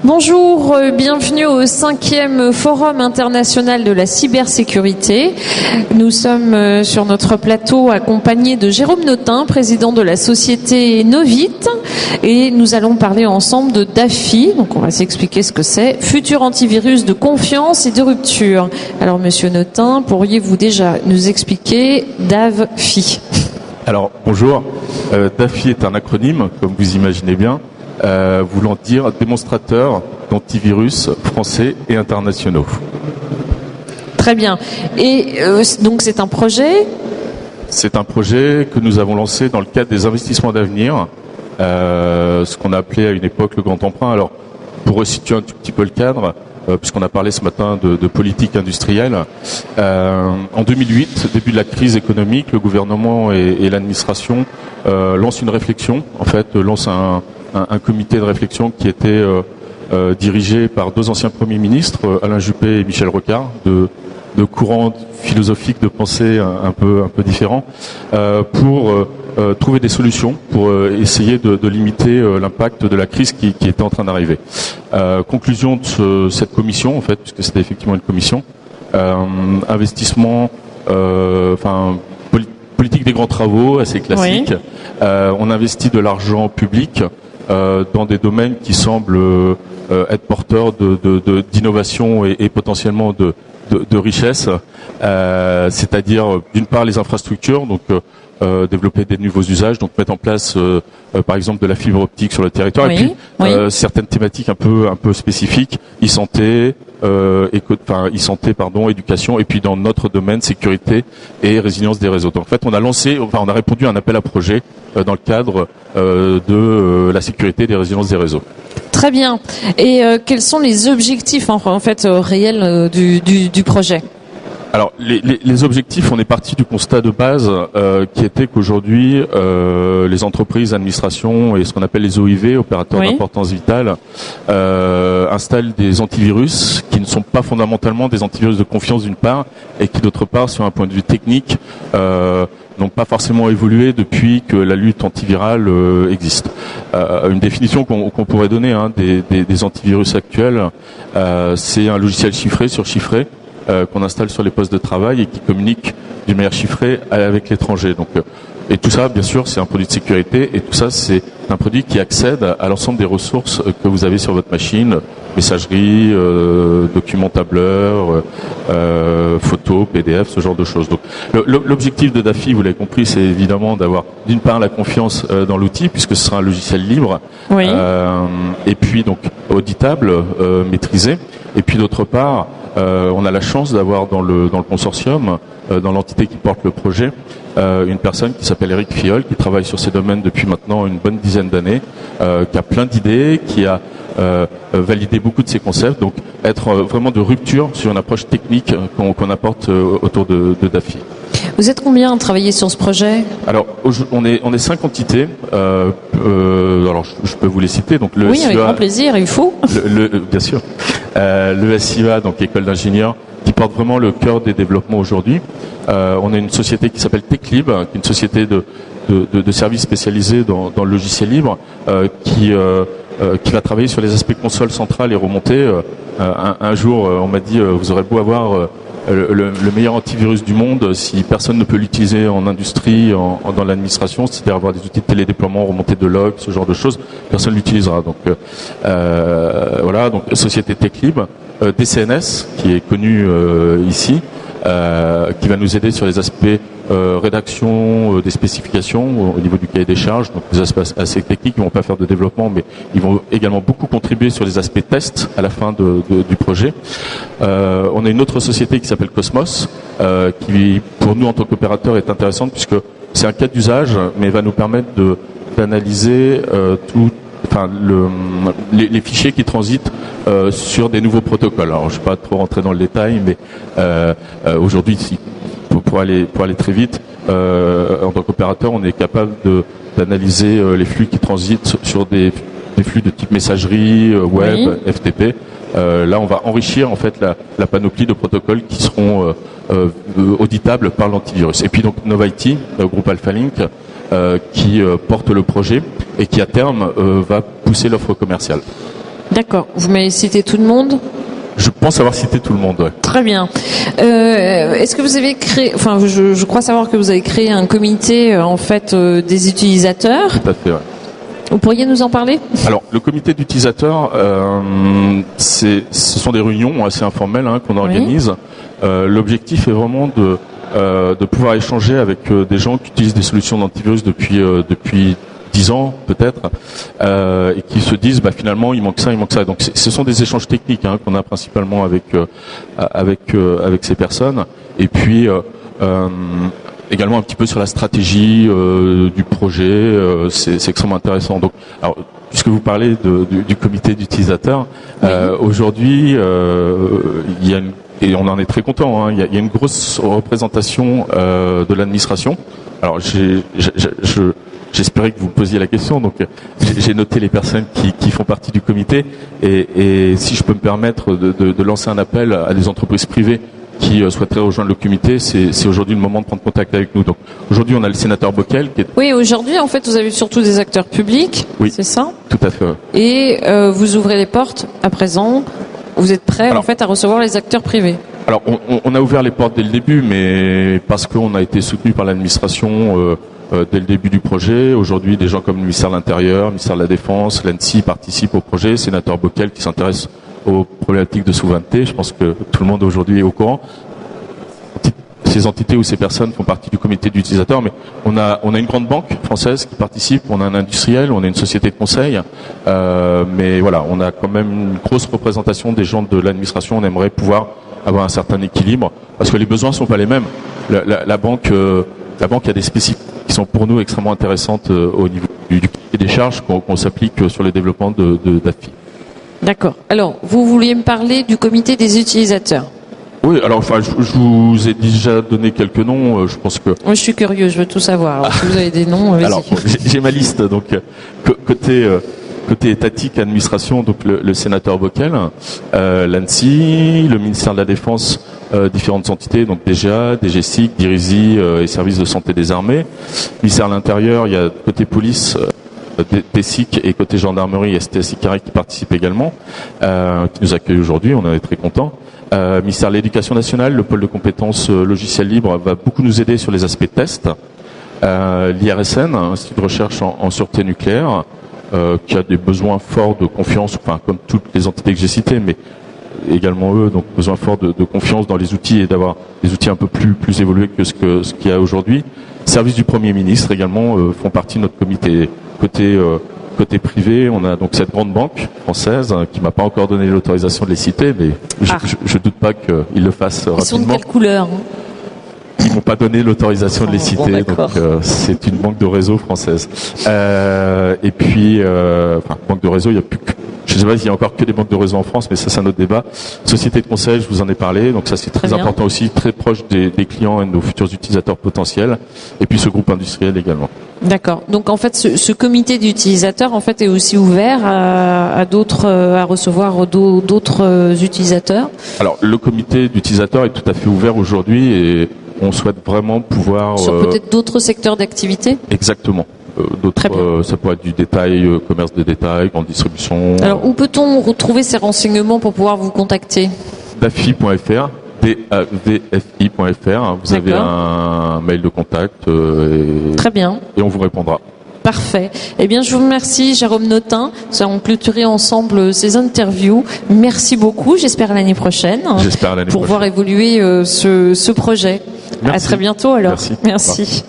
Bonjour, bienvenue au 5e Forum international de la cybersécurité. Nous sommes sur notre plateau accompagnés de Jérôme Notin, président de la société Novit, et nous allons parler ensemble de DAFI, donc on va s'expliquer ce que c'est, futur antivirus de confiance et de rupture. Alors Monsieur Notin, pourriez-vous déjà nous expliquer DAFI ? Alors bonjour, DAFI est un acronyme, comme vous imaginez bien, voulant dire démonstrateur d'antivirus français et internationaux. Très bien. Et donc c'est un projet ? C'est un projet que nous avons lancé dans le cadre des investissements d'avenir, ce qu'on a appelé à une époque le grand emprunt. Alors pour resituer un tout petit peu le cadre, puisqu'on a parlé ce matin de politique industrielle, en 2008, début de la crise économique, le gouvernement et l'administration lancent une réflexion, lancent un comité de réflexion qui était dirigé par deux anciens premiers ministres, Alain Juppé et Michel Rocard, de courants philosophiques de pensée un peu différents, pour trouver des solutions, pour essayer de limiter l'impact de la crise qui était en train d'arriver. Conclusion de cette commission, puisque c'était effectivement une commission, investissement, politique des grands travaux, assez classique. Oui. On investit de l'argent public dans des domaines qui semblent être porteurs d'innovation et potentiellement de richesse, c'est-à-dire d'une part les infrastructures, donc développer des nouveaux usages, donc mettre en place par exemple de la fibre optique sur le territoire, oui, et puis certaines thématiques un peu spécifiques, e-santé, éducation, et puis dans notre domaine sécurité et résilience des réseaux. Donc on a répondu à un appel à projet dans le cadre de la sécurité et des résiliences des réseaux. Très bien. Et quels sont les objectifs réels du projet ? Alors les objectifs, on est parti du constat de base qui était qu'aujourd'hui les entreprises, administrations et ce qu'on appelle les OIV, opérateurs d'importance vitale, installent des antivirus qui ne sont pas fondamentalement des antivirus de confiance d'une part, et qui d'autre part, sur un point de vue technique, n'ont pas forcément évolué depuis que la lutte antivirale existe. Une définition qu'on pourrait donner des antivirus actuels, c'est un logiciel chiffré, surchiffré, qu'on installe sur les postes de travail et qui communique d'une manière chiffrée avec l'étranger. Donc, et tout ça, bien sûr, c'est un produit de sécurité, et tout ça, c'est un produit qui accède à l'ensemble des ressources que vous avez sur votre machine, messagerie, documents tableurs, photos, PDF, ce genre de choses. Donc, l'objectif de DAFI, vous l'avez compris, c'est évidemment d'avoir d'une part la confiance dans l'outil, puisque ce sera un logiciel libre, oui. Et puis donc auditable, maîtrisé, et puis d'autre part, on a la chance d'avoir dans le consortium, dans l'entité qui porte le projet, une personne qui s'appelle Eric Fiol, qui travaille sur ces domaines depuis maintenant une bonne dizaine d'années, qui a plein d'idées, qui a validé beaucoup de ces concepts, donc être vraiment de rupture sur une approche technique qu'on apporte autour de DAFI. Vous êtes combien à travailler sur ce projet ? Alors, on est 5 entités. Alors, je peux vous les citer. Donc, le oui, SIA, avec grand plaisir, il faut. Bien sûr. Le SIA, donc école d'ingénieurs, qui porte vraiment le cœur des développements aujourd'hui. On a une société qui s'appelle TechLib, qui est une société de services spécialisés dans le logiciel libre, qui va travailler sur les aspects console centrale et remontée. Un jour, on m'a dit, vous aurez beau avoir le meilleur antivirus du monde, si personne ne peut l'utiliser en industrie, dans l'administration, c'est-à-dire avoir des outils de télédéploiement, remontée de logs, ce genre de choses, personne ne l'utilisera. Donc voilà, donc société TechLib, DCNS qui est connu ici, qui va nous aider sur les aspects rédaction des spécifications au niveau du cahier des charges, donc des aspects assez techniques. Ils vont pas faire de développement, mais ils vont également beaucoup contribuer sur les aspects tests à la fin du projet. On a une autre société qui s'appelle Cosmos, qui pour nous en tant qu'opérateur est intéressante puisque c'est un cas d'usage, mais va nous permettre d'analyser les fichiers qui transitent sur des nouveaux protocoles. Alors je ne vais pas trop rentrer dans le détail, mais aujourd'hui, pour aller très vite, en tant qu'opérateur, on est capable d'analyser les flux qui transitent sur des flux de type messagerie, web, oui. FTP. Là, on va enrichir en fait la panoplie de protocoles qui seront auditables par l'antivirus. Et puis donc Novit, groupe AlphaLink, qui porte le projet et qui à terme va pousser l'offre commerciale. D'accord. Vous m'avez cité tout le monde ? Je pense avoir cité tout le monde, ouais. Très bien. Est-ce que vous avez créé, enfin, je crois savoir que vous avez créé un comité, en fait, des utilisateurs. Tout à fait, ouais. Vous pourriez nous en parler ? Alors, le comité d'utilisateurs, ce sont des réunions assez informelles qu'on organise. L'objectif est vraiment de pouvoir échanger avec des gens qui utilisent des solutions d'antivirus depuis 10 ans peut-être, et qui se disent finalement il manque ça. Donc ce sont des échanges techniques qu'on a principalement avec ces personnes, et puis également un petit peu sur la stratégie du projet. C'est extrêmement intéressant. Donc, alors, puisque vous parlez du comité d'utilisateurs, aujourd'hui il y a et on en est très content. Il y a une grosse représentation de l'administration. Alors j'espérais que vous posiez la question, donc j'ai noté les personnes qui font partie du comité, et si je peux me permettre de lancer un appel à des entreprises privées qui souhaiteraient rejoindre le comité, c'est aujourd'hui le moment de prendre contact avec nous. Donc aujourd'hui, on a le sénateur Bockel qui est... Oui, aujourd'hui, en fait, vous avez surtout des acteurs publics, c'est ça ? Tout à fait. Et vous ouvrez les portes à présent. Vous êtes prêts, en fait, à recevoir les acteurs privés ? Alors, on a ouvert les portes dès le début, mais parce qu'on a été soutenu par l'administration dès le début du projet. Aujourd'hui, des gens comme le ministère de l'Intérieur, le ministère de la Défense, l'ANSSI participent au projet. Sénateur Bockel qui s'intéresse aux problématiques de souveraineté. Je pense que tout le monde aujourd'hui est au courant. Ces entités ou ces personnes font partie du comité d'utilisateurs, mais on a une grande banque française qui participe, on a un industriel, on a une société de conseil, mais voilà, on a quand même une grosse représentation des gens de l'administration. On aimerait pouvoir avoir un certain équilibre, parce que les besoins sont pas les mêmes. La banque a des spécificités qui sont pour nous extrêmement intéressantes au niveau du cahier des charges qu'on s'applique sur le développement d'AFI. D'accord. Alors, vous vouliez me parler du comité des utilisateurs. Oui, alors je vous ai déjà donné quelques noms. Je pense que. Moi, je suis curieux, je veux tout savoir. Alors, si vous avez des noms, vas-y. Alors, j'ai ma liste. Donc, côté étatique, administration, donc le sénateur Bockel, l'ANSSI, le ministère de la Défense, différentes entités, donc DGA, DGSIC, DIRISI et services de santé des armées. Ministère de l'Intérieur, il y a côté police. DSIC et côté gendarmerie, STS Carré qui participent également, qui nous accueillent aujourd'hui, on en est très contents. Ministère de l'Éducation nationale, le pôle de compétences logiciels libres va beaucoup nous aider sur les aspects tests. L'IRSN, Institut de recherche en sûreté nucléaire, qui a des besoins forts de confiance, enfin comme toutes les entités que j'ai citées, mais également eux, donc besoin fort de confiance dans les outils et d'avoir des outils un peu plus évolués que ce qu'il y a aujourd'hui. Services du Premier ministre également font partie de notre comité. Côté privé, on a donc cette grande banque française qui m'a pas encore donné l'autorisation de les citer, mais je doute pas qu'ils le fassent rapidement. Ils sont de quelle couleur ? Ils m'ont pas donné l'autorisation de les citer, donc c'est une banque de réseau française. Et puis, banque de réseau, il y a plus que... Je sais pas s'il y a encore que des banques de réseau en France, mais ça c'est un autre débat. Société de conseil, je vous en ai parlé, donc ça c'est très important aussi, très proche des clients et de nos futurs utilisateurs potentiels. Et puis ce groupe industriel également. D'accord. Donc en fait, ce comité d'utilisateurs en fait est aussi ouvert à d'autres, à recevoir d'autres utilisateurs. Alors le comité d'utilisateurs est tout à fait ouvert aujourd'hui et on souhaite vraiment pouvoir... Sur peut-être d'autres secteurs d'activité ? Exactement. Ça pourrait être du détail, commerce de détail, grande distribution. Alors, où peut-on retrouver ces renseignements pour pouvoir vous contacter ? dafi.fr, davfi.fr. Vous avez un mail de contact. Très bien. Et on vous répondra. Parfait. Eh bien, je vous remercie, Jérôme Notin. Nous allons clôturer ensemble ces interviews. Merci beaucoup. J'espère à l'année prochaine. J'espère à l'année prochaine. Pour voir évoluer ce projet. Merci. À très bientôt alors. Merci.